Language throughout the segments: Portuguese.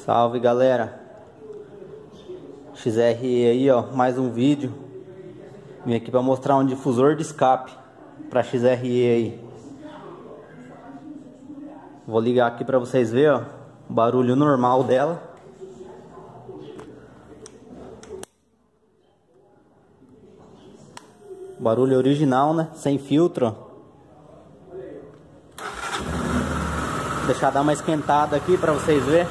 Salve galera, Hrc aí ó, mais um vídeo. Vim aqui para mostrar um difusor de escape para Hrc aí. Vou ligar aqui para vocês verem ó, o barulho normal dela. Barulho original, né? Sem filtro. Vou deixar dar uma esquentada aqui para vocês verem.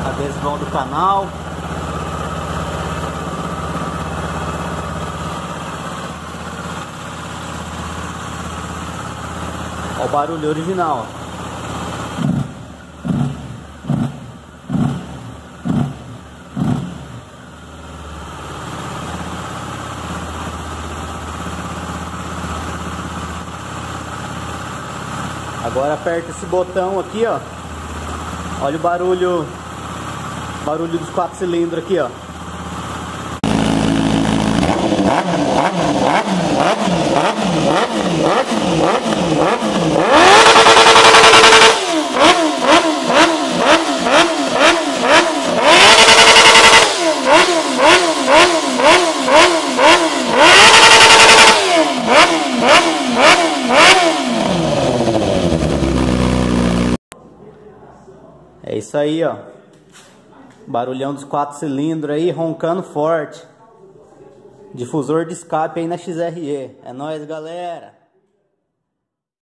Adesivão do canal. Olha o barulho original. Agora aperta esse botão aqui, ó. Olha o barulho dos 4 cilindros aqui, ó. É isso aí, ó. Barulhão dos 4 cilindros aí, roncando forte. Difusor de escape aí na Hrc. É nóis, galera.